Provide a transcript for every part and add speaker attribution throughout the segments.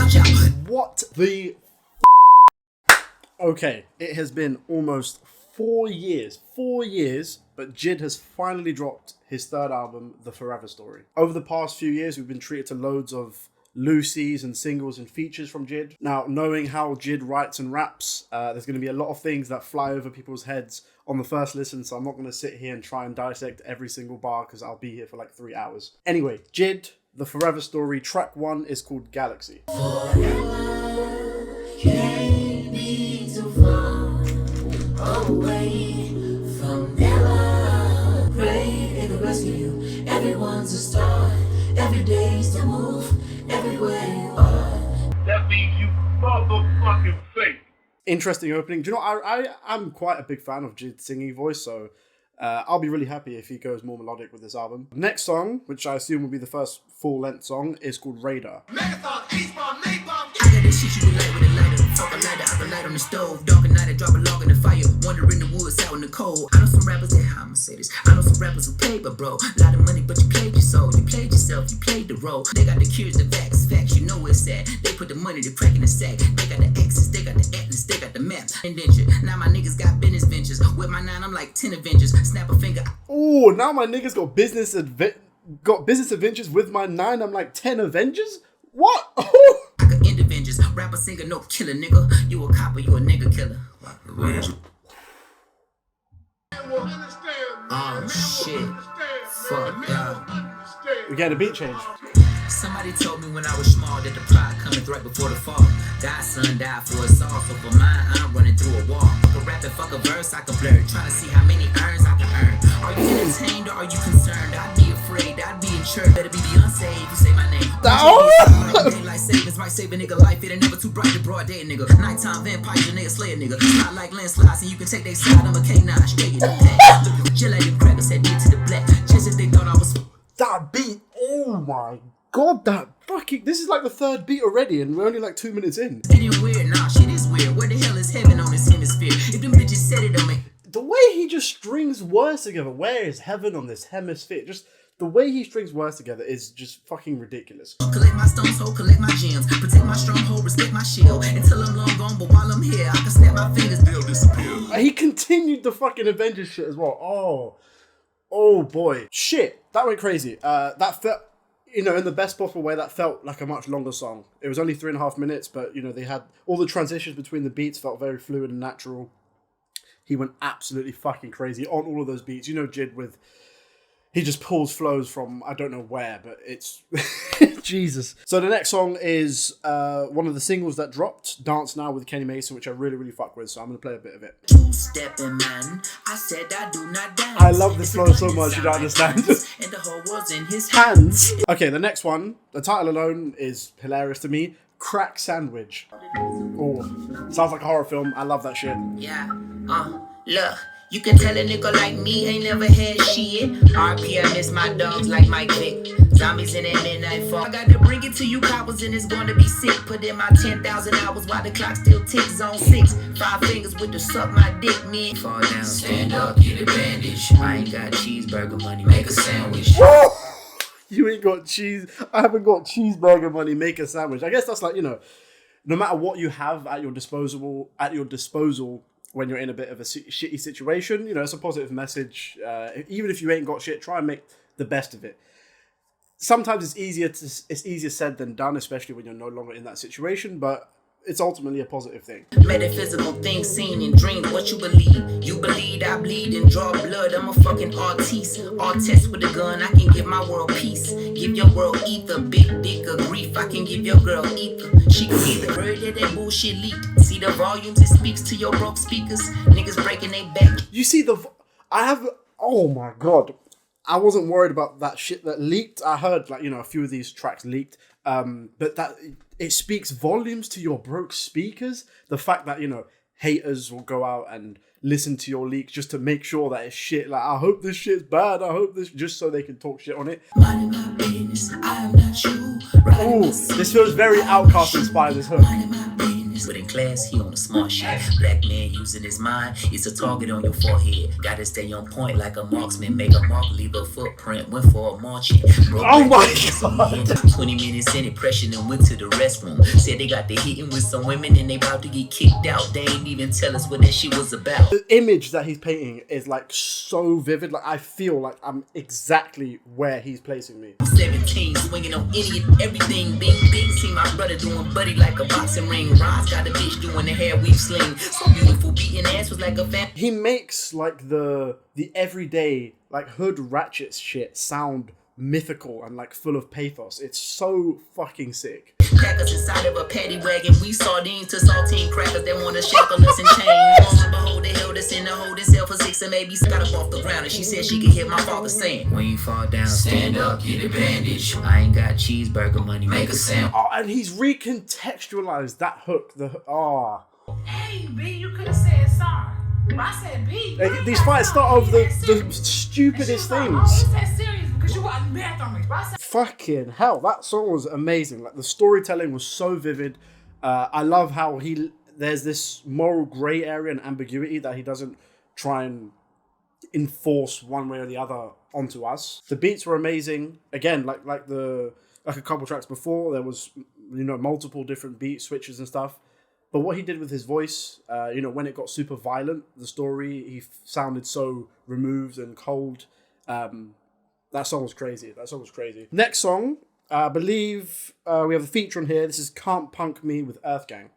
Speaker 1: watch out.
Speaker 2: What the Okay, it has been almost 4 years, but j.i.d has finally dropped his third album, The Forever Story. Over the past few years, we've been treated to loads of loosies and singles and features from j.i.d. Now, knowing how j.i.d writes and raps, there's going to be a lot of things that fly over people's heads on the first listen, so I'm not going to sit here and try and dissect every single bar because I'll be here for like 3 hours. Anyway, j.i.d, The Forever Story, track 1 is called Galaxy.
Speaker 1: Away from never. Pray in the rescue you. Everyone's a star. Every day's to move. Everywhere you are.
Speaker 3: That means you motherfucking fake.
Speaker 2: Interesting opening. Do you know, I'm quite a big fan of j.i.d's singing voice, so I'll be really happy if he goes more melodic with this album. Next song, which I assume will be the first full-length song, is called Raydar.
Speaker 1: I got this shit you can light with a lighter. Fuck a lighter, I can light on the stove. Dark at night, I drop a log in the fire. Wander in the woods, out in the cold. I know some rappers that, I'ma say this. I know some rappers who paper, bro. Lot of money, but you played your soul. You played yourself, you played the role. They got the cures, the facts, you know it's sad. They put the money, the crack in the sack. They got the X's, they got the atlas, they got the map. Indenture. Now my niggas got business ventures. With my 9, I'm like 10 Avengers. Snap a finger.
Speaker 2: Oh, now my niggas got business adventures. With my 9, I'm like 10 Avengers? What?
Speaker 1: I could end Avengers. Rapper, singer, no killer, nigga. You a copper, you a nigga killer. Oh shit. Fuck y'all.
Speaker 2: We get a beat change.
Speaker 1: Somebody told me when I was small that the pride cometh right before the fall. God's son died for us all, so for mine, I'm running through a wall. Fuck a rap and fuck a verse, I can blur. Trying to see how many earns I can earn. Are you entertained or are you concerned? I'd be afraid, I'd be in church. Better be Beyonce if you say my name. Daylight savings might save a nigga life. It ain't never too bright to broad day, nigga. Nighttime vampires, your nigga slay a nigga. Not like landslides and you can take they side. I'm a K9, straight in the pack. Look at the jill like them crackers, said D to the black. Just as they thought I was.
Speaker 2: That beat, oh my god, that fucking, this is like the 3rd beat already and we're only like 2 minutes in.
Speaker 1: It ain't weird, nah, shit is weird. Where the hell is heaven on this hemisphere? If them bitches said it, I mean.
Speaker 2: The way he just strings words together, where is heaven on this hemisphere? Just the way he strings words together is just fucking ridiculous.
Speaker 1: Collect my stones, ho, collect my gems. Protect my stronghold, respect my shield. Until I'm long gone, but while I'm here, I can snap my fingers, they'll disappear.
Speaker 2: He continued the fucking Avengers shit as well. Oh boy. Shit, that went crazy. That felt, you know, in the best possible way, that felt like a much longer song. It was only 3.5 minutes, but, you know, they had all the transitions between the beats felt very fluid and natural. He went absolutely fucking crazy on all of those beats. You know, j.i.d with, he just pulls flows from, I don't know where, but it's, Jesus. So the next song is one of the singles that dropped, Dance Now with Kenny Mason, which I really, really fuck with, so I'm going to play a bit of it.
Speaker 1: Two-stepping man, I said I do not dance.
Speaker 2: I love this flow so much, you don't understand.
Speaker 1: And the whole world's in his
Speaker 2: Hands. Okay, the next one, the title alone is hilarious to me. Crack Sandwich. Oh, sounds like a horror film. I love that shit.
Speaker 1: Yeah, look. You can tell a nigga like me ain't never had shit. RP, I miss my dogs like Mike Vick. Zombies in that midnight fall. I got to bring it to you cowards and it's gonna be sick. Put in my 10,000 hours while the clock still ticks. Zone 6. 5 fingers with the suck my dick, man. Fall down, stand up, get a bandage. I ain't got cheeseburger money, make a sandwich.
Speaker 2: You ain't got cheese. I haven't got cheeseburger money, make a sandwich. I guess that's like, you know, no matter what you have at your disposal, when you're in a bit of a shitty situation, you know, it's a positive message. Even if you ain't got shit, try and make the best of it. Sometimes it's easier said than done, especially when you're no longer in that situation, but it's ultimately a positive thing.
Speaker 1: Metaphysical things seen in dreams, what you believe. You believe I bleed and draw blood. I'm a fucking artiste. Artist with a gun, I can give my world peace. Give your world ether, big dick of grief. I can give your girl ether. She can be the bird that bullshit leaked. See the volumes, it speaks to your broke speakers. Niggas breaking their back.
Speaker 2: You see oh my god. I wasn't worried about that shit that leaked. I heard, like, you know, a few of these tracks leaked. But that it speaks volumes to your broke speakers. The fact that, you know, haters will go out and listen to your leaks just to make sure that it's shit. Like, I hope this shit's bad. I hope this, just so they can talk shit on it.
Speaker 1: Minding my business, I am not you.
Speaker 2: Ooh, this feels very Outkast inspired, this hook.
Speaker 1: Minding my business. But in class, he on a smart shit. Black man using his mind, it's a target on your forehead. Gotta stay on point like a marksman. Make a mark, leave a footprint. Went for a marching.
Speaker 2: Oh my God.
Speaker 1: 20 minutes in it, pressured and went to the restroom. Said they got the hitting with some women and they about to get kicked out. They ain't even tell us what that shit was about.
Speaker 2: The image that he's painting is like so vivid. Like I feel like I'm exactly where he's placing me.
Speaker 1: 17, swinging on any and everything. Bing, bing, see my brother doing buddy like a boxing ring. Roz got a bitch doing the hair weave sling. So beautiful, beating ass was like a fan.
Speaker 2: He makes like the everyday like hood ratchet shit sound mythical and like full of pathos. It's so fucking sick.
Speaker 1: Packers inside of a paddy wagon. We sardines to saltine crackers that want to shackle us and chain. Lo and behold, they held us in the holding cell for 6 and maybe got up off the ground. And she said she could hear my father saying, when you fall down, stand up, get a bandage. I ain't got cheeseburger money, make a sandwich.
Speaker 2: Oh, and he's recontextualized that hook.
Speaker 4: Hey, B, you could have said sorry. I said B.
Speaker 2: These fights start off the stupidest
Speaker 4: Like,
Speaker 2: things.
Speaker 4: oh, it's that serious because you wasn't mad on me. I said,
Speaker 2: Fucking hell, that song was amazing. Like the storytelling was so vivid. I love how there's this moral grey area and ambiguity that he doesn't try and enforce one way or the other onto us. The beats were amazing. Again, like a couple tracks before, there was multiple different beat switches and stuff. But what he did with his voice, when it got super violent, the story, he sounded so removed and cold. That song was crazy. Next song, I believe we have a feature on here. This is Can't Punk Me with Earth Gang.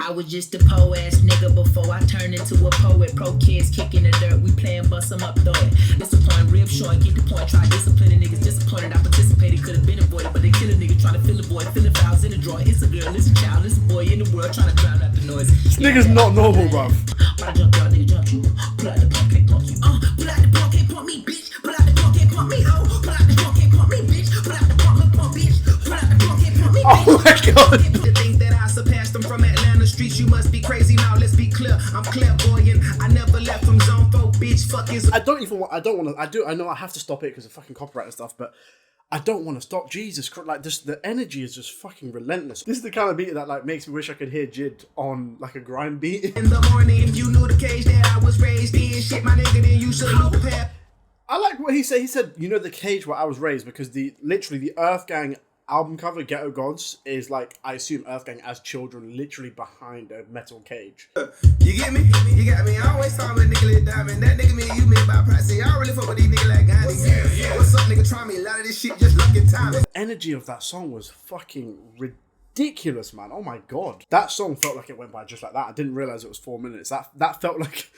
Speaker 1: I was just a po ass nigga before I turned into a poet. Pro kids kicking the dirt, we playing bust 'em up, throw it. Disappointing, rib showing, get the point. Try disciplining niggas, disappointed. I participated, could have been avoided, but they kill a nigga trying to fill a void. Feeling fouls in the drawer. It's a girl, it's a child, it's a boy in the world trying to drown out the noise.
Speaker 2: This nigga's not normal, bruv.
Speaker 1: When I jump out, nigga jump you. Pull out the punk, can't punk you. Pull out the punk, can't punk me, bitch. Pull out the punk, can't punk me, ho. Pull out the punk, can't punk me, bitch. Pull out the punk, bitch. Pull out the punk, can't punk me, bitch.
Speaker 2: Oh my God.
Speaker 1: The things that I surpassed them from Atlanta streets, you must be crazy now. Let's be clear, I'm clairvoyant. I never left from zone 4, bitch. Fuck is.
Speaker 2: I know I have to stop it because of fucking copyright and stuff, but I don't want to stop. Jesus Christ, like just the energy is just fucking relentless. This is the kind of beat that like makes me wish I could hear j.i.d on like a grime beat.
Speaker 1: In the morning, if you knew the cage that I was raised in, shit, my nigga, then you should know the path.
Speaker 2: I like what he said. He said, the cage where I was raised, because the Earth Gang album cover, Ghetto Gods, is like, I assume Earth Gang as children literally behind a metal cage.
Speaker 1: You get me? You got me. I always talk with nigga Lil Diamond. That nigga me and you me by price. Y'all really fuck with these niggas like Gandhi. Yeah. What's up, nigga? Try me. A lot of this shit just luck and timing.
Speaker 2: The energy of that song was fucking ridiculous, man. Oh my God. That song felt like it went by just like that. I didn't realize it was 4 minutes. That felt like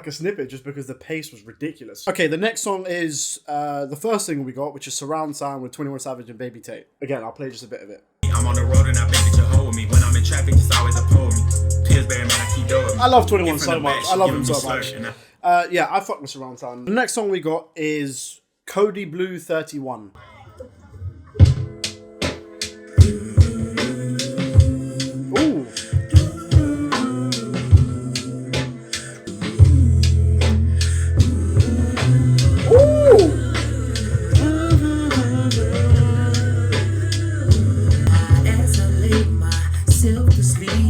Speaker 2: a snippet just because the pace was ridiculous. Okay, the next song is the first single we got, which is Surround Sound with 21 Savage and Baby Tate. Again, I'll play just a bit of it.
Speaker 5: I'm on the road and I bet that you hold me. When I'm in traffic, just always oppose me. Pillsbury, man, I keep doing.
Speaker 2: I love 21 so much. I love him so much. Yeah, I fuck with Surround Sound. The next song we got is Kody Blu 31. Ooh.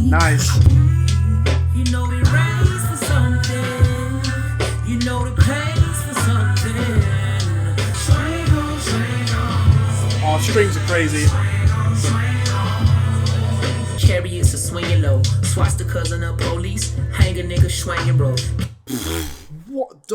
Speaker 2: Nice.
Speaker 1: You know we raised for something. You know the praise for something.
Speaker 2: Oh, strings are crazy.
Speaker 1: Chariots are swinging low. Swastikas on the police. Hang a nigga swinging road.
Speaker 2: What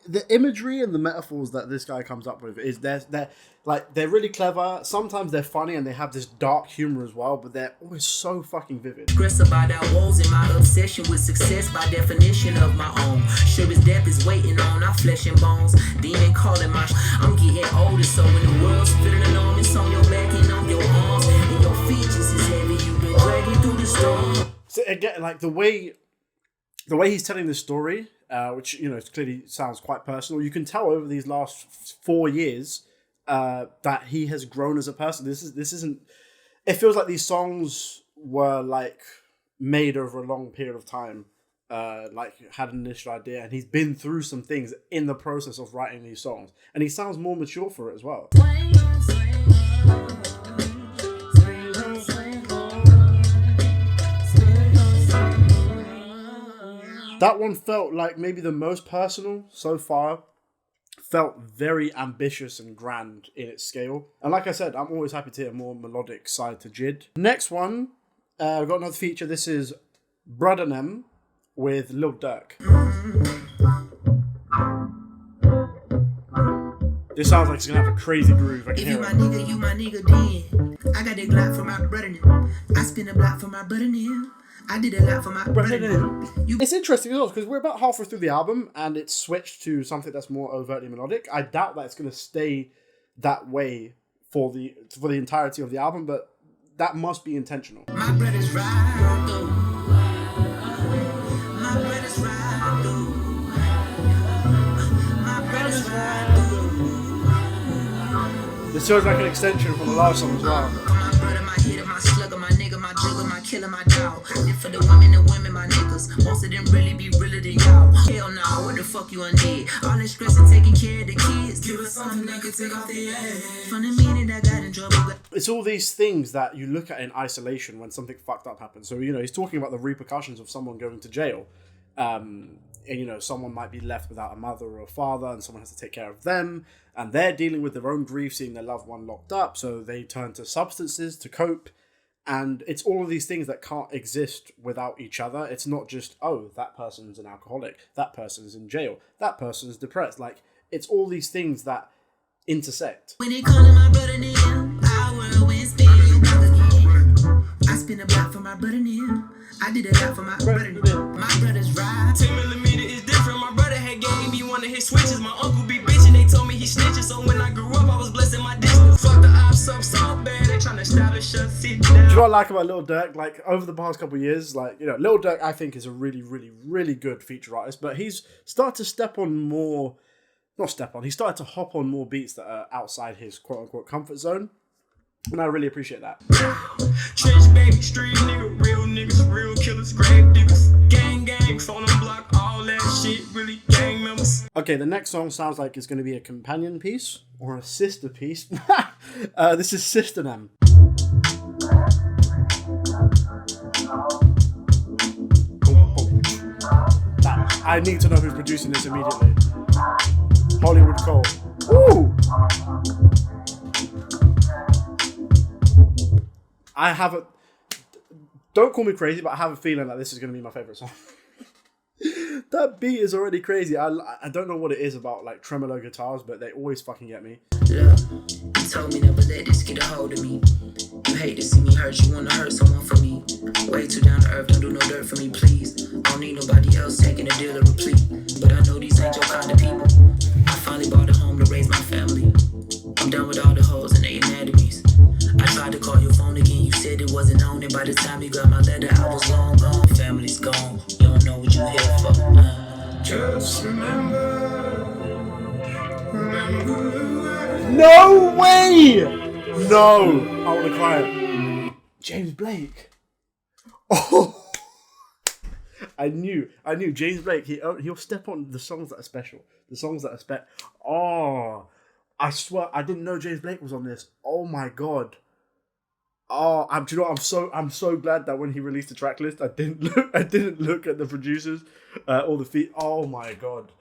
Speaker 2: the imagery and the metaphors that this guy comes up with is they're really clever. Sometimes they're funny and they have this dark humor as well, but they're always so fucking vivid.
Speaker 1: Stress about our woes and my obsession with success by definition of my own. Sure as death is waiting on our flesh and bones. Demon calling my I'm getting older, so when the world's feeling alone, it's on your back and on your arms. And your features is heavy, you've been dragging through the storm.
Speaker 2: So again, like the way he's telling this story, which clearly sounds quite personal. You can tell over these last 4 years that he has grown as a person. This isn't. It feels like these songs were like made over a long period of time, had an initial idea, and he's been through some things in the process of writing these songs, and he sounds more mature for it as well. That one felt like maybe the most personal so far. Felt very ambitious and grand in its scale. And like I said, I'm always happy to hear a more melodic side to j.i.d. Next one, we've got another feature. This is Bruddanem with Lauder Too. This sounds like it's gonna have a crazy groove. I can hear it.
Speaker 1: Nigga, you my nigga then. I got that Glock for my Bruddanem. I spin a block for my Bruddanem. I did a lot for my Bruddanem.
Speaker 2: It's interesting as well because we're about halfway through the album and it's switched to something that's more overtly melodic. I doubt that it's gonna stay that way for the entirety of the album, but that must be intentional.
Speaker 1: My brother's ride though. My brother's ride though. My brother's ride though.
Speaker 2: This feels like an extension from the last song as well.
Speaker 1: My brother, my hitter, my slugger, my nigga, my jugger, my killer, my dog. And for the women and women, my niggas. Most of them really be realer than y'all. Hell no, what the fuck you undid? All that stress and taking care of the kids. Give us something that can take off the edge. From the minute I got in trouble.
Speaker 2: It's all these things that you look at in isolation when something fucked up happens. So, he's talking about the repercussions of someone going to jail. And, someone might be left without a mother or a father and someone has to take care of them. And they're dealing with their own grief, seeing their loved one locked up. So they turn to substances to cope. And it's all of these things that can't exist without each other. It's not just, oh, that person's an alcoholic. That person's in jail. That person's depressed. Like, it's all these things that intersect.
Speaker 1: When they calling my brother name, I will win spin you back again. I spin a block for my brother name. I did a lot for my brother name. My brother's ride.
Speaker 5: 10 millimeter is different. My brother had gave me one of his switches. My uncle be bitching. They told me he snitching. So when I grew up, I was blessing my distance. Fuck the ops up so bad. They trying to establish us. Sit down.
Speaker 2: Do you know what I like about Lil Durk? Like, over the past couple of years, Lil Durk, I think, is a really, really, really good feature artist, but he's started to he started to hop on more beats that are outside his quote-unquote comfort zone, and I really appreciate that.
Speaker 5: Trench baby, street nigga, real niggas, real killers, grave diggers, gang, phone on block, all that shit, really gang members.
Speaker 2: Okay, the next song sounds like it's going to be a companion piece, or a sister piece. This is Sistanem. I need to know who's producing this immediately. Hollywood Cole. Ooh! Don't call me crazy, but I have a feeling that this is going to be my favourite song. That beat is already crazy. I don't know what it is about tremolo guitars, but they always fucking get me.
Speaker 1: Look, you told me never let this get a hold of me. You hate to see me hurt, you wanna hurt someone for me. Way too down to earth, don't do no dirt for me, please. I don't need nobody else taking a deal or replete. But I know these ain't your kind of people. I finally bought a home to raise my family. I'm done with all the hoes and their anatomies. I tried to call your phone again, you said it wasn't on, and by the time you got my letter, I was long gone. Family's gone, you don't know what you here for.
Speaker 5: Just remember.
Speaker 2: No way! No! I want to cry. James Blake. Oh! I knew James Blake, he'll step on the songs that are special. The songs that are Oh! I swear, I didn't know James Blake was on this. Oh my god. Oh, do you know what? I'm so glad that when he released the track list, I didn't look at the producers, all the feet. Oh my god.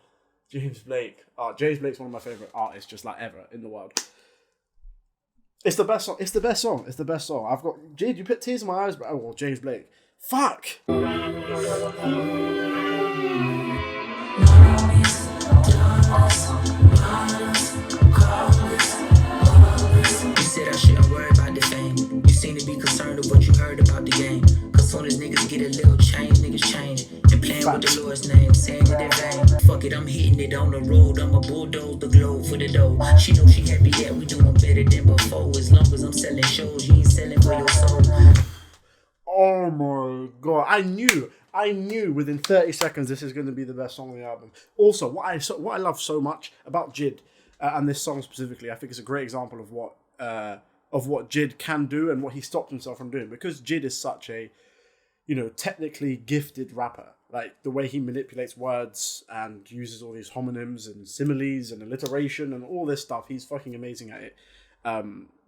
Speaker 2: James Blake. James Blake's one of my favourite artists ever in the world. It's the best song. It's the best song. I've got j.i.d, you put tears in my eyes, but James Blake. Fuck.
Speaker 1: Said I shouldn't worry about the fame. You seem to be concerned with what you heard about the game. Cause soon as niggas get a little change, niggas change. And playing with the Lord's name, saying it in vain. Fuck it, I'm hitting it on the road. I'm a bulldoze the globe for the dough. She know she happy that we doing better than before. As long as I'm selling shows, you ain't selling for your soul.
Speaker 2: Oh my god. I knew within 30 seconds this is going to be the best song on the album. Also, what I love so much about j.i.d, and this song specifically, I think it's a great example of what j.i.d can do and what he stopped himself from doing, because j.i.d is such a technically gifted rapper. Like the way he manipulates words and uses all these homonyms and similes and alliteration and all this stuff. He's fucking amazing at it.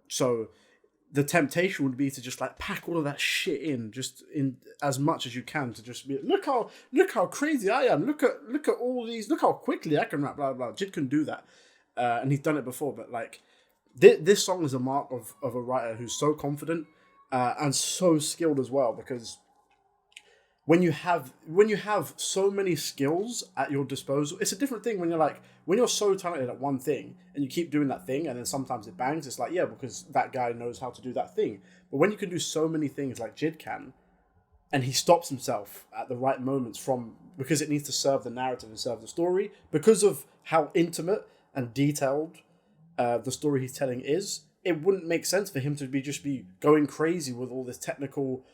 Speaker 2: So the temptation would be to just like pack all of that shit in, just in as much as you can, to just be look how crazy I am. Look at all these. Look how quickly I can rap. Blah blah. J.I.D can do that, and he's done it before. But like this song is a mark of a writer who's so confident and so skilled as well, because when you have so many skills at your disposal, it's a different thing when you're so talented at one thing and you keep doing that thing and then sometimes it bangs. It's like, yeah, because that guy knows how to do that thing. But when you can do so many things like J.I.D can, and he stops himself at the right moments because it needs to serve the narrative and serve the story, because of how intimate and detailed the story he's telling is, it wouldn't make sense for him to just be going crazy with all this technical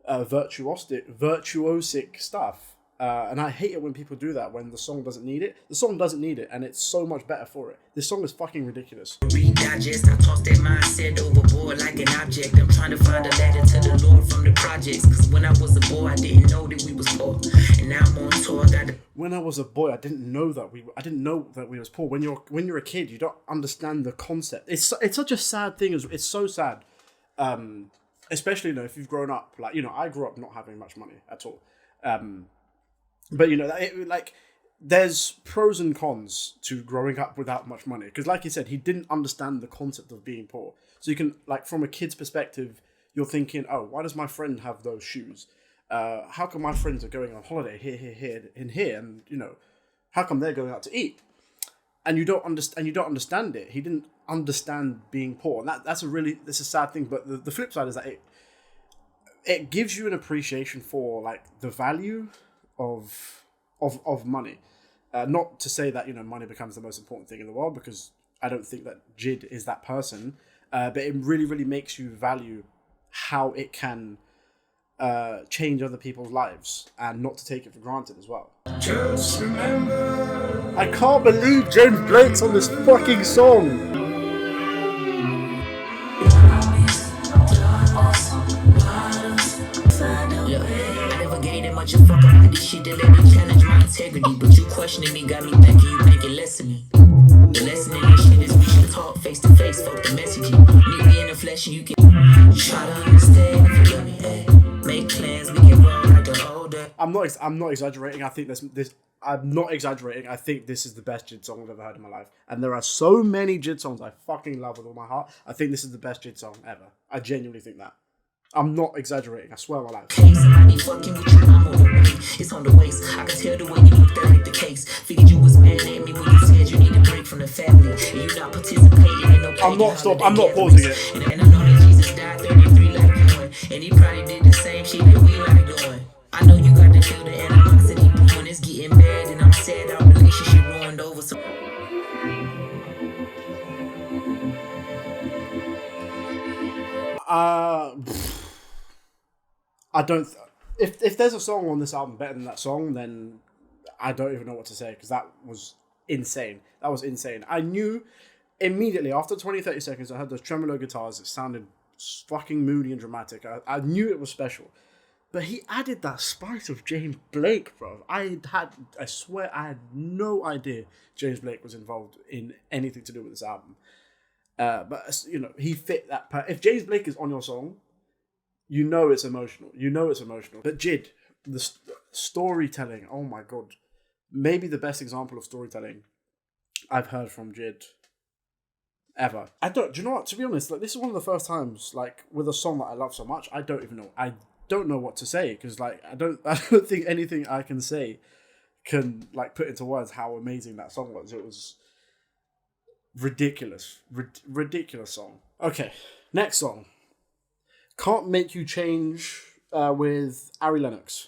Speaker 2: virtuosic stuff, and I hate it when people do that when the song doesn't need it. The song doesn't need it, and it's so much better for it. This song is fucking ridiculous.
Speaker 1: Digest, I tossed that mindset overboard like an object. I'm trying to find a ladder to the Lord from the projects. Cause when I was a boy, I didn't know that we was poor, and now I'm on tour.
Speaker 2: When I was a boy, I didn't know that we was poor. When you're a kid, you don't understand the concept. It's such a sad thing. It's so sad. Especially, if you've grown up, I grew up not having much money at all. But, there's pros and cons to growing up without much money. Because, like you said, he didn't understand the concept of being poor. So you can, from a kid's perspective, you're thinking, oh, why does my friend have those shoes? How come my friends are going on holiday here, and, how come they're going out to eat? And you don't understand it. He didn't understand being poor, and that's a sad thing. But the flip side is that it gives you an appreciation for the value of money. Not to say that money becomes the most important thing in the world, because I don't think that J.I.D is that person. But it really, really makes you value how it can change other people's lives, and not to take it for granted as well.
Speaker 5: Just remember,
Speaker 2: I can't believe James Blake's on this fucking song.
Speaker 1: I never gave that much a fuck about this shit that let me challenge my integrity. But you questioning me got me thinking you making less of me. The lesson in this shit is we should talk face to face, fuck the messaging. Meet me in the flesh and you can try to understand if you get me, hey. Make plans, we can roll like an older.
Speaker 2: I'm not exaggerating. I think this. I'm not exaggerating. I think this is the best J.I.D song I've ever heard in my life. And there are so many J.I.D songs I fucking love with all my heart. I think this is the best J.I.D song ever. I genuinely think that. I'm not exaggerating. I swear on my life.
Speaker 1: Hey, somebody fucking with you, I'm on the way. It's on the waist. I can tell the way you look, that ain't the case. Figured you was mad at me when you said you need a break from the family. And you not participating in no
Speaker 2: I'm not pausing it.
Speaker 1: And I know that Jesus died 33 like you, and he probably did the same shit that we like doing. I know you got to feel the animosity when it's getting bad, and I'm sad our relationship ruined over. So
Speaker 2: I don't. If there's a song on this album better than that song, then I don't even know what to say, because that was insane. That was insane. I knew immediately after 20-30 seconds. I heard those tremolo guitars. It sounded fucking moody and dramatic. I knew it was special. But he added that spice of James Blake, bro. I swear I had no idea James Blake was involved in anything to do with this album. But he fit that part. If James Blake is on your song, it's emotional. But J.I.D, the storytelling, oh my god. Maybe the best example of storytelling I've heard from J.I.D ever. Do you know what? To be honest, this is one of the first times, with a song that I love so much, I don't know what to say, because I don't think anything I can say can put into words how amazing that song was. It was ridiculous. Ridiculous song. Okay, next song. Can't Make You Change with Ari Lennox.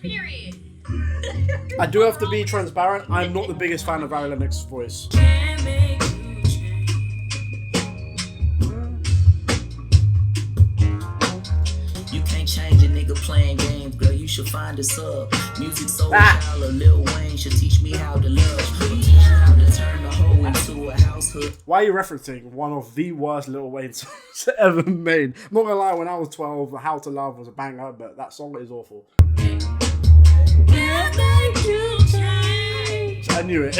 Speaker 4: Period.
Speaker 2: I do have to be transparent. I'm not the biggest fan of Ari Lennox's voice.
Speaker 4: Can't make you change.
Speaker 1: you can't change a nigga playing games, girl. You should find a sub. Music so child of Lil Wayne should teach me how to love. Teach me how to turn the hoe into a house hood.
Speaker 2: Why are you referencing one of the worst Lil Wayne songs ever made? I'm not gonna lie, when I was 12, How to Love was a banger, but that song is awful.
Speaker 4: Can't
Speaker 1: can't make you change.
Speaker 2: I knew it.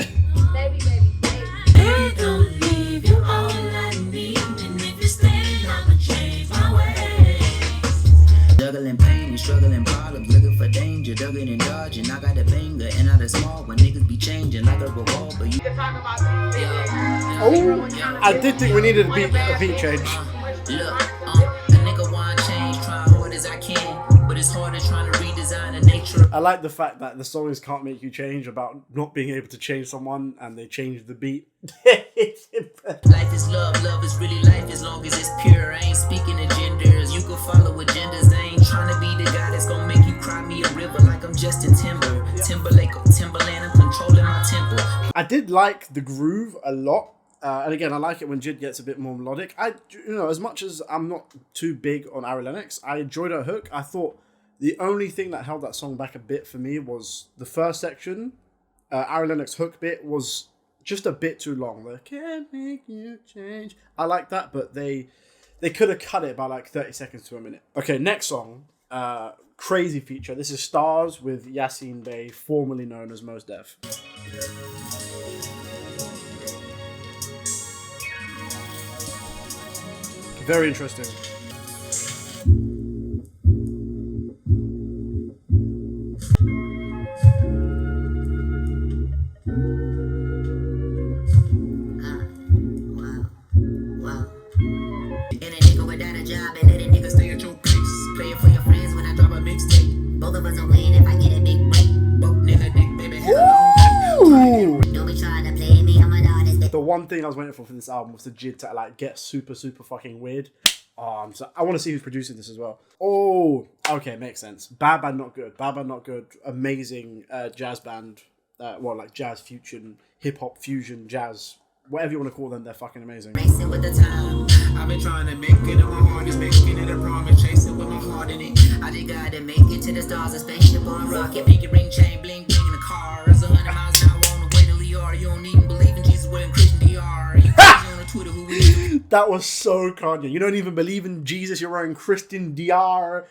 Speaker 4: Baby, baby, baby.
Speaker 1: Baby, don't leave, you're all I need. And if you stay, I'ma change my ways. Juggling pain and struggling problems, looking for danger, dugging and dodging. I got the finger and not the small when niggas be changing like a revolver. You
Speaker 4: can talk about this.
Speaker 2: Oh, I did think we needed a beat change.
Speaker 1: Look, a nigga want change, try hard as I can, but it's harder trying to redesign the nature.
Speaker 2: I like the fact that the songs can't make you change about not being able to change someone, and they change the beat.
Speaker 1: Life is love, love is really life as long as it's pure. I ain't speaking of genders, you can follow agendas. I ain't trying to be the guy that's gonna make you cry me a river like I'm Justin Timberlake or Timberland. I'm controlling my tempo.
Speaker 2: I did like the groove a lot. And again, I like it when j.i.d gets a bit more melodic. As much as I'm not too big on Ari Lennox, I enjoyed her hook. I thought the only thing that held that song back a bit for me was the first section. Ari Lennox hook bit was just a bit too long. The can't make you change. I like that, but they could have cut it by like 30 seconds to a minute. Okay, next song. Crazy feature. This is Stars with Yasin Bey, formerly known as Mos Def. Very interesting.
Speaker 1: Wow. And a nigga without a job and let a nigga stay at your place. Playing for your friends when I drop a mixtape. Both of us will win if I get a big break. Both nigga dick, baby, have a long day. Don't be trying to play me, I'm an artist.
Speaker 2: The one thing I was waiting for this album was the j.i.d to like get super fucking weird. So I want to see who's producing this as well. Oh, okay, makes sense. Bad Bad Not Good. Bad Bad Not Good. Amazing jazz band. Like jazz fusion, hip hop fusion, jazz, whatever you want to call them. They're fucking amazing.
Speaker 1: Racing with the time. I've been trying to make it in my heart, just making it a promise, chasing with my heart in it. I just gotta make it to the stars, a spaceship on a rocket, pinky ring chain, bling bling in the cars, 100 miles an hour on the way to Liar. You don't even believe in Jesus, wearing Christian DR. You crazy on the Twitter, who is?
Speaker 2: That was so Kanye. You don't even believe in Jesus, you're wearing Christian DR.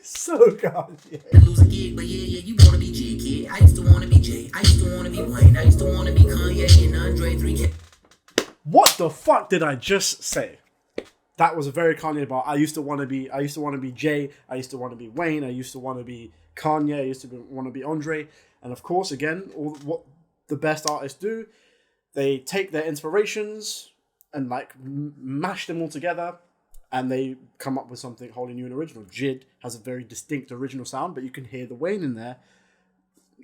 Speaker 2: So Kanye.
Speaker 1: Lose a gig, but yeah, you wanna be J, kid. I used to wanna be J, I used to wanna be Wayne, I used to wanna be Kanye and Andre 3K.
Speaker 2: What the fuck did I just say? That was a very Kanye bar. I used to want to be Jay. I used to want to be Wayne. I used to want to be Kanye. I used to want to be Andre. And of course, again, all what the best artists do, they take their inspirations and like mash them all together, and they come up with something wholly new and original. j.i.d has a very distinct original sound, but you can hear the Wayne in there.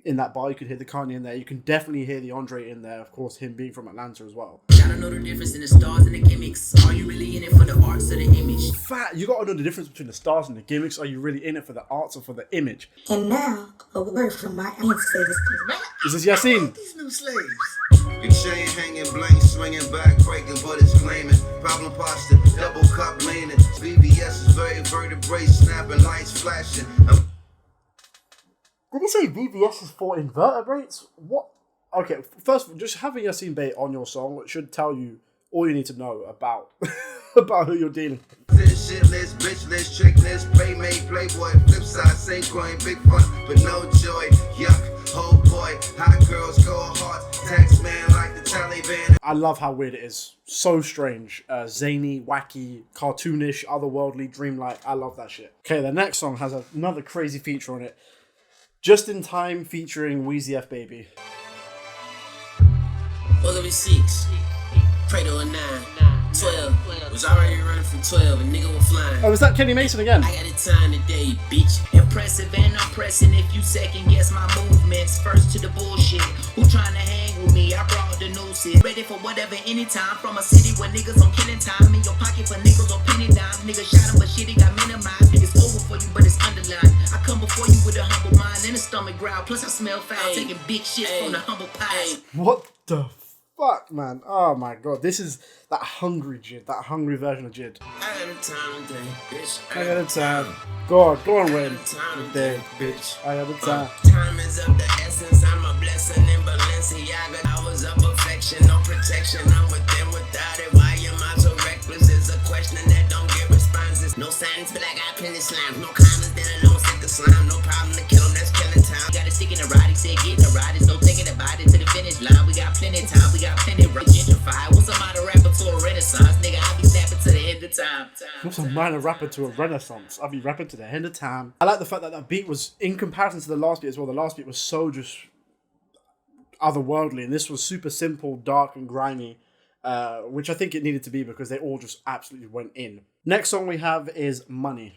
Speaker 2: In that bar, you can hear the Kanye in there. You can definitely hear the Andre in there. Of course, him being from Atlanta as well.
Speaker 1: Gotta know the difference in the stars and the gimmicks. Are you really in it for the arts or the image?
Speaker 2: Fat, you gotta know the difference between the stars and the gimmicks. Are you really in it for the arts or for the image?
Speaker 6: And now, a word from my ancestors.
Speaker 2: Is this Yasin?
Speaker 7: These new slaves. Your chain hanging blank, swinging back, breaking, but it's gleaming. Problem pasta, double cup leaning. VVS is very vertebrae, snapping, lights flashing.
Speaker 2: Did he say VVS is for invertebrates? What? Okay, first of all, just having Yasin Bey on your song should tell you all you need to know about about who you're dealing with.
Speaker 7: This shitless, bitchless, trickless, playmate, playboy, flip side, same coin, big fun, but no joy. Yuck, oh boy, hot girls go hard, tax man like the Taliban.
Speaker 2: I love how weird it is. So strange. Zany, wacky, cartoonish, otherworldly, dreamlike. I love that shit. Okay, the next song has another crazy feature on it. Just in Time featuring Weezy F Baby.
Speaker 5: Welcome to 6, Cradle of 9, 12. Was already running from 12, and nigga was flying.
Speaker 2: Oh, is that Kenny Mason again?
Speaker 1: I got a time today, bitch. Impressive and I'm pressing. If you second guess my movements, first to the bullshit. Who trying to hang with me? I brought the nooses. Ready for whatever, anytime. From a city where niggas on killing time. In your pocket for nickels or penny dimes. Niggas shot him, but shit, he got minimized. It's over for you, but it's underlined. I come before you with a humble mind and a stomach growl. Plus I smell foul, taking big shit from the humble pies.
Speaker 2: What the fuck, man? Oh my god, this is that hungry j.i.d, that hungry version of j.i.d.
Speaker 5: I got a time today, bitch.
Speaker 2: I got a time. Go on, Wayne.
Speaker 5: Today, bitch.
Speaker 2: I got a time.
Speaker 5: Time is of the essence. I'm a blessing in Balenciaga. I was of affection, no protection. I'm with them without it. Why am I so reckless? It's a question that don't get responses. No signs, but I got plenty slime. No comments, then I don't stick the slime. No problem to kill them, that's killing time. Got a stick in the rock.
Speaker 2: some minor rapper to a renaissance. I'll be rapping to the end of time. I like the fact that that beat was, in comparison to the last beat as well, the last beat was so just otherworldly, and this was super simple, dark and grimy, which I think it needed to be because they all just absolutely went in. Next song we have is Money.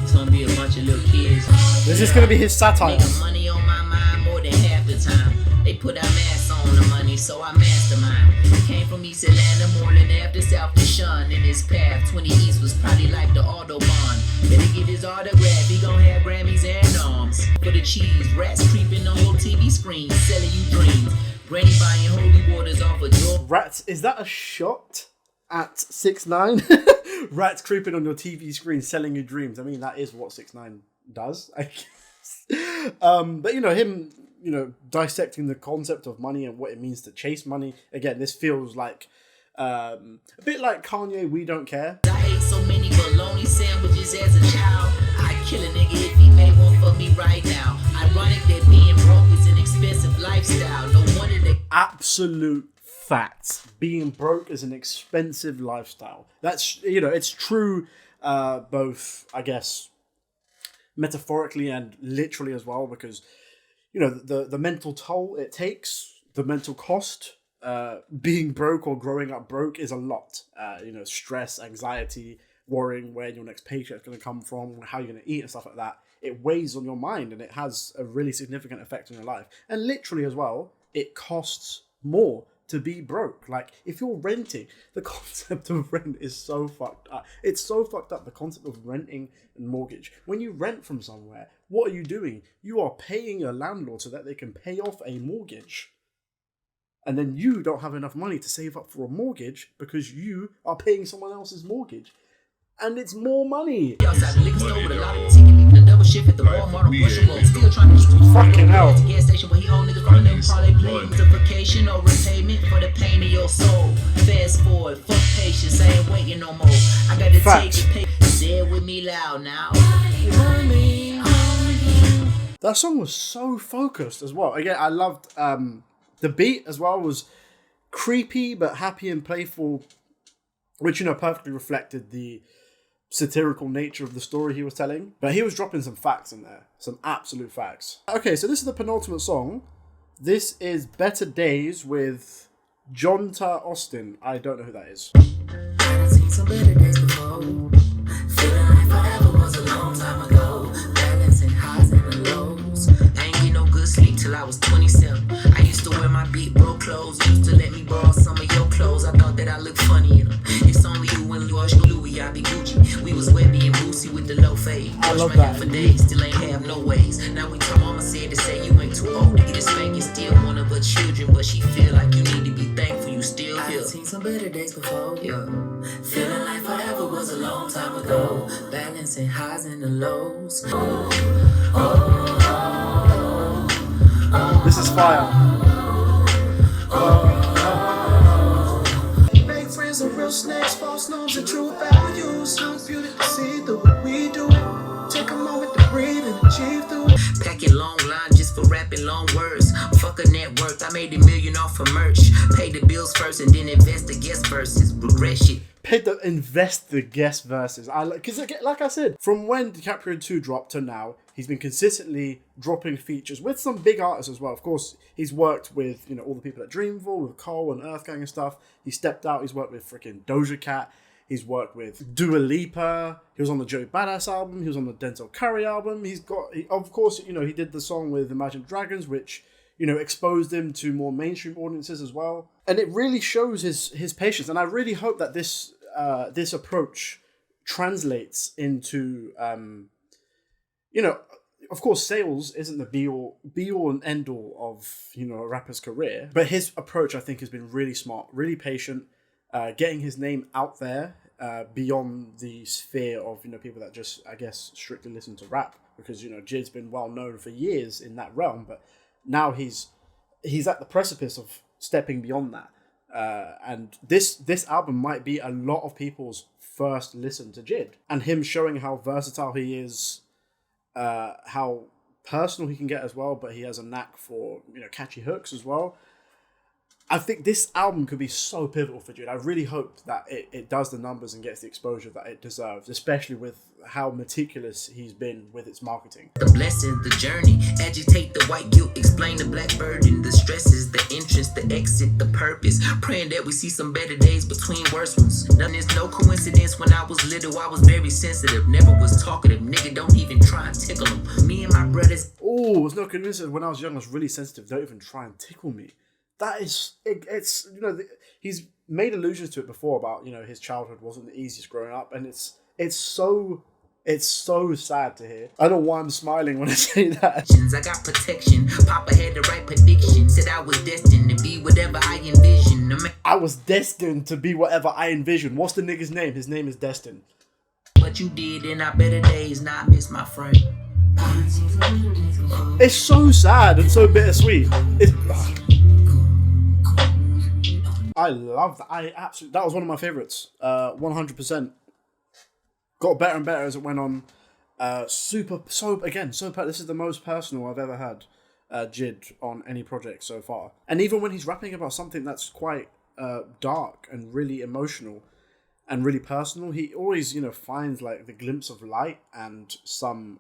Speaker 1: It's gonna be a bunch of little kids.
Speaker 2: This is gonna be his satire.
Speaker 1: Nigga, money on my mind more than half the time. They put our masks on the money, so I mastermind. Came from East Atlanta, morning after South Deshaun. In his path, 20 East was probably like the Autobahn. Better get his autograph, he gon' have Grammys and arms. For the cheese, rats creeping on your TV screen, selling you dreams. Granny buying holy waters off a door.
Speaker 2: Rats, is that a shot at 6ix9ine? Rats creeping on your TV screen, selling you dreams. I mean, that is what 6ix9ine does, I guess. But, you know, him, you know, dissecting the concept of money and what it means to chase money. Again, this feels like a bit like Kanye, We Don't Care.
Speaker 1: I ate so many bologna sandwiches as a child. I'd kill a nigga if he made one for me right now. Ironic that being broke is an expensive lifestyle. No wonder that...
Speaker 2: Absolute facts. Being broke is an expensive lifestyle. That's, you know, it's true both, I guess, metaphorically and literally as well, because, you know, the mental toll it takes, the mental cost, being broke or growing up broke is a lot. You know, stress, anxiety, worrying where your next paycheck's going to come from, how you're going to eat and stuff like that. It weighs on your mind and it has a really significant effect on your life. And literally as well, it costs more to be broke. Like, if you're renting, the concept of rent is so fucked up. It's so fucked up, the concept of renting and mortgage. When you rent from somewhere, what are you doing? You are paying a landlord so that they can pay off a mortgage. And then you don't have enough money to save up for a mortgage because you are paying someone else's mortgage. And it's more money.
Speaker 1: Outside the liquor store with a lot of ticket, leaving a double shift at the Walmart on Bushel Road. Still trying to get
Speaker 2: Fucking hell.
Speaker 1: the gas station where he own niggas running them parlay play. Multiplication or repayment for the pain of your soul. Fast forward, fuck patience, I ain't waiting no more. I gotta
Speaker 2: Facts.
Speaker 1: take it, say it with me loud now.
Speaker 2: That song was so focused as well. Again, I loved the beat as well was creepy but happy and playful, which, you know, perfectly reflected the satirical nature of the story he was telling. But he was dropping some facts in there, some absolute facts. Okay, so this is the penultimate song. This is Better Days with Jonta Austin. I don't know who that is.
Speaker 1: I've seen some better days before. Feeling like forever was a long time ago. Balancing highs and lows. I ain't get no good sleep till I was 27. I used to wear my beat bro clothes. You used to let me borrow some of your clothes. I thought that I looked funny in them. It's only you and George Louis, I be Gucci. We was Webby and Boosie with the low fade.
Speaker 2: I love
Speaker 1: Watch my
Speaker 2: that.
Speaker 1: hair for days, still ain't have no ways. Now we come mama said to say you ain't too old to get a spank. You still one of her children, but she feel like you need to be thankful you still here. I've seen some better days before. Yeah. Feeling like forever was a long time ago. Balancing highs and the lows.
Speaker 2: This is fire.
Speaker 5: Fake friends and real snakes, false norms and true values. So beautiful to see the way we do it. Take a moment to breathe and achieve through it. Packing long lines just for rapping long words. Fuck a net worth, I made $1 million off of merch. Pay the bills first and then invest the guest verses. Regret shit.
Speaker 2: Invest the guest verses. Because like I said, from when DiCaprio 2 dropped to now, he's been consistently dropping features with some big artists as well. Of course, he's worked with, you know, all the people at Dreamville, with Cole and Earthgang and stuff. He stepped out. He's worked with freaking Doja Cat. He's worked with Dua Lipa. He was on the Joey Badass album. He was on the Denzel Curry album. Of course, you know, he did the song with Imagine Dragons, which, you know, exposed him to more mainstream audiences as well. And it really shows his patience. And I really hope that this approach translates into, you know, of course, sales isn't the be all and end all of, you know, a rapper's career. But his approach, I think, has been really smart, really patient, getting his name out there beyond the sphere of, you know, people that just, I guess, strictly listen to rap. Because, you know, j.i.d's been well known for years in that realm, but now he's at the precipice of stepping beyond that. And this album might be a lot of people's first listen to j.i.d. And him showing how versatile he is, how personal he can get as well, but he has a knack for, you know, catchy hooks as well. I think this album could be so pivotal for J.i.d. I really hope that it does the numbers and gets the exposure that it deserves, especially with how meticulous he's been with its marketing.
Speaker 1: The blessing, the journey, agitate the white guilt, explain the black burden, the stresses, the entrance, the exit, the purpose. Praying that we see some better days between worse ones. None is no coincidence. When I was little, I was very sensitive, never was talkative. Nigga, don't even try and tickle them. Me and my brothers.
Speaker 2: Oh, it's no coincidence. When I was young, I was really sensitive. Don't even try and tickle me. That is, it's, you know, he's made allusions to it before about, you know, his childhood wasn't the easiest growing up, and it's so sad to hear. I don't know why I'm smiling when I say that.
Speaker 1: I got protection. Papa had the right prediction. Said I was destined to be whatever I envisioned.
Speaker 2: I was destined to be whatever I envisioned. What's the nigga's name? His name is Destin.
Speaker 1: What you did in our better days, not miss my friend.
Speaker 2: It's so sad and so bittersweet. I love that. That was one of my favorites. 100%. Got better and better as it went on. This is the most personal I've ever had j.i.d. on any project so far. And even when he's rapping about something that's quite dark and really emotional and really personal, he always, you know, finds like the glimpse of light and some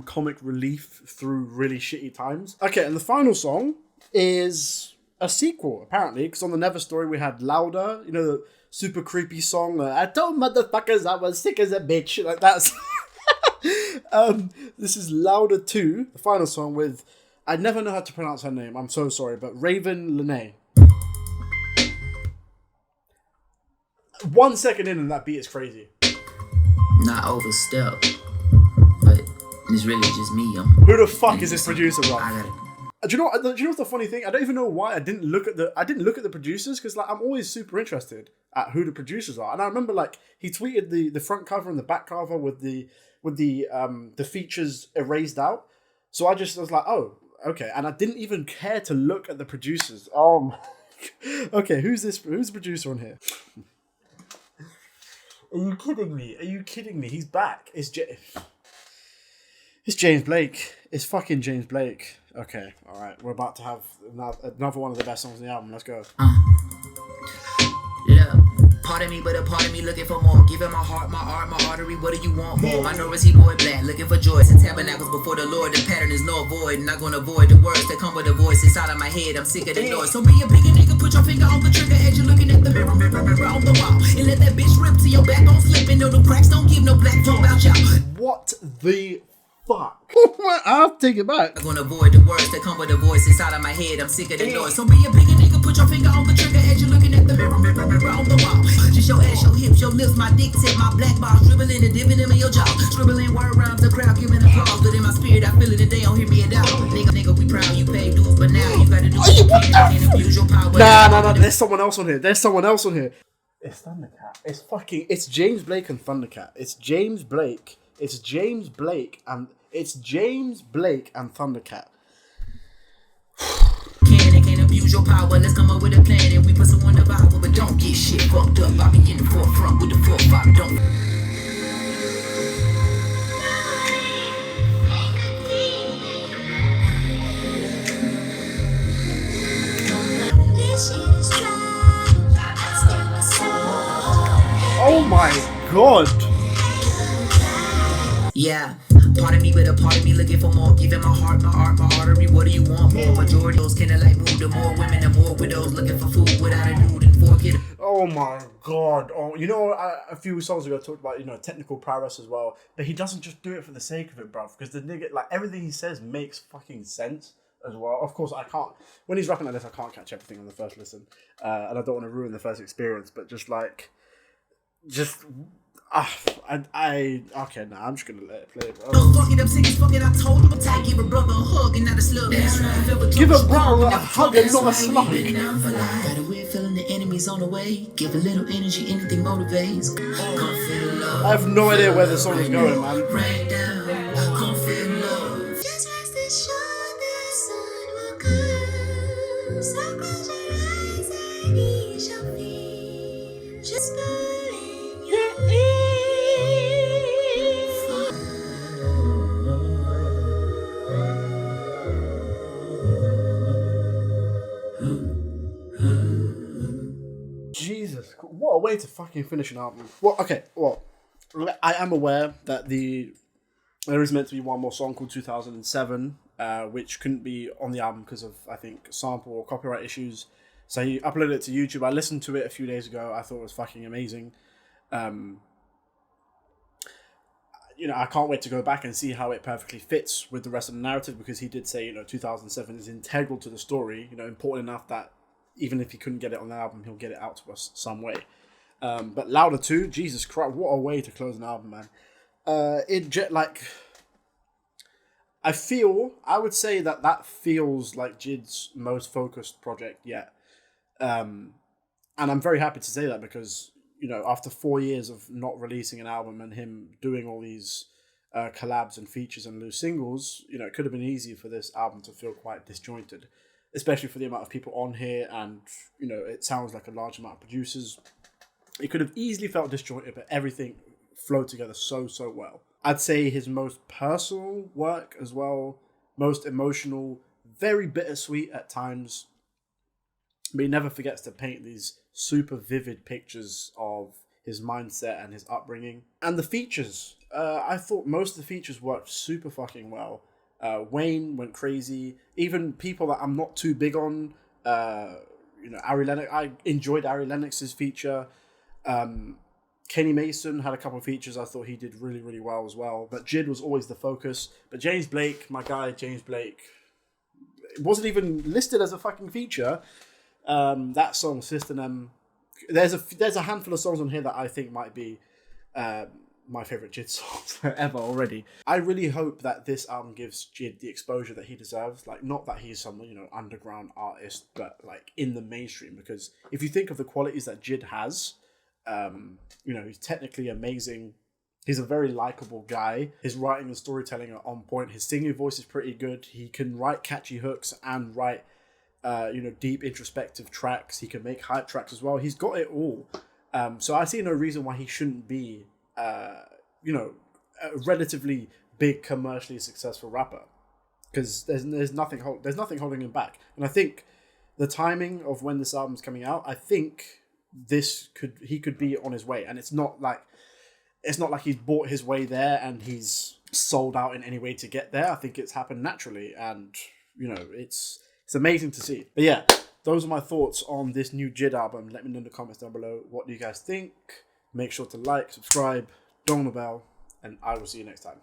Speaker 2: comic relief through really shitty times. Okay, and the final song is a sequel, apparently, because on the Never story we had Lauder, you know, the super creepy song, I told motherfuckers I was sick as a bitch, like that's... This is Lauder Too, the final song with, I never know how to pronounce her name, I'm so sorry, but Raven Lene. 1 second in and that beat is crazy.
Speaker 1: Not overstep, but it's really just me.
Speaker 2: Who the fuck is this producer, bro?
Speaker 1: I got it.
Speaker 2: Do you know what's the funny thing? I don't even know why I didn't look at the producers, because like I'm always super interested at who the producers are. And I remember like he tweeted the front cover and the back cover with the features erased out. So I was like, oh, okay. And I didn't even care to look at the producers. Okay, who's the producer on here? Are you kidding me? He's back. It's James Blake. It's fucking James Blake. Okay, alright. We're about to have another one of the best songs in the album. Let's go.
Speaker 1: Yeah. Pardon me, but a part of me looking for more. Giving my heart, my art, my artery. What do you want more? My nervous he boy black, looking for joy. Some tabernacles before the Lord. The pattern is no avoid. Not gonna avoid the words that come with a voice inside of my head. I'm sick of the noise. So be a bigger nigga, put your finger on the trigger as you're looking at the mirror on the wall. And let that bitch rip till your back don't slip. And know the cracks don't give no black talk about y'all.
Speaker 2: What the fuck? I'll take it back.
Speaker 1: I'm gonna avoid the words that come with a voice inside of my head. I'm sick of the noise. So be a bigger nigga, put your finger on the trigger as you're looking at the mirror on the wall. Just your ass, your hips, your lips, my dick tip, my black ball, dribbling and dipping in your jaw. Scribbling word rhymes, the crowd giving applause. But in my spirit, I feel it and they don't hear me at all. Nigga, we proud, you pay dues, but now you gotta do what you can and abuse your power.
Speaker 2: Nah, there's someone else on here. It's Thundercat. It's James Blake and Thundercat. It's James Blake and Thundercat.
Speaker 1: Can't abuse your power. Let's come up with a plan and we put some on the Bible, but don't get shit fucked up. I be in the forefront with the 4-5. Don't.
Speaker 2: Oh my god.
Speaker 1: Yeah, pardon me, but a part of me looking for more. Giving my heart, my art, my artery. What do you want more? Majority of those kinda like move. The more women, the more widows looking for food without a dude and fork.
Speaker 2: Oh my god. Oh, you know, a few songs ago I talked about, you know, technical prowess as well. But he doesn't just do it for the sake of it, bruv. Because the nigga, like, everything he says makes fucking sense as well. Of course, I can't, when he's rapping like this, I can't catch everything on the first listen. And I don't want to ruin the first experience, but just like, okay, nah, I'm just gonna let it play, bro.
Speaker 1: I told him to give a brother a hug and not a slug.
Speaker 2: Give a brother a hug and not a slug.
Speaker 1: Got a weird feeling the enemy's on the way. Give a little energy, anything motivates. Come feel love.
Speaker 2: I have no idea where the song is going, man.
Speaker 1: Right down, come feel love.
Speaker 5: Just rest assured the sun will come. So close your eyes and you shall feel. Just put in your ear.
Speaker 2: what a way to fucking finish an album. Well, okay, well, I am aware that there is meant to be one more song called 2007, which couldn't be on the album because of, I think, sample or copyright issues. So he uploaded it to YouTube. I listened to it a few days ago. I thought it was fucking amazing. I can't wait to go back and see how it perfectly fits with the rest of the narrative, because he did say, 2007 is integral to the story, important enough that even if he couldn't get it on the album, he'll get it out to us some way. But Lauder Too, Jesus Christ, what a way to close an album, man. I would say that feels like j.i.d.'s most focused project yet. And I'm very happy to say that because, after 4 years of not releasing an album and him doing all these collabs and features and loose singles, it could have been easy for this album to feel quite disjointed, especially for the amount of people on here, and, it sounds like a large amount of producers. It could have easily felt disjointed, but everything flowed together so well. I'd say his most personal work as well, most emotional, very bittersweet at times, but he never forgets to paint these super vivid pictures of his mindset and his upbringing. And the features, I thought most of the features worked super fucking well. Wayne went crazy. Even people that I'm not too big on, Ari Lennox, I enjoyed Ari Lennox's feature. Kenny Mason had a couple of features I thought he did really, really well as well. But j.i.d. was always the focus. But James Blake, my guy James Blake, wasn't even listed as a fucking feature. That song, Sistanem, there's a handful of songs on here that I think might be my favourite j.i.d. songs ever already. I really hope that this album gives j.i.d. the exposure that he deserves. Like, not that he's some, underground artist, but like in the mainstream. Because if you think of the qualities that j.i.d. has, he's technically amazing. He's a very likable guy. His writing and storytelling are on point. His singing voice is pretty good. He can write catchy hooks and write deep introspective tracks. He can make hype tracks as well. He's got it all. So I see no reason why he shouldn't be, a relatively big commercially successful rapper, because there's nothing holding him back. And I think the timing of when this album's coming out, I think he could be on his way, and it's not like he's bought his way there and he's sold out in any way to get there. I think it's happened naturally, and it's amazing to see. But yeah, those are my thoughts on this new j.i.d. album. Let me know in the comments down below. What do you guys think? Make sure to like, subscribe, dong the bell, and I will see you next time.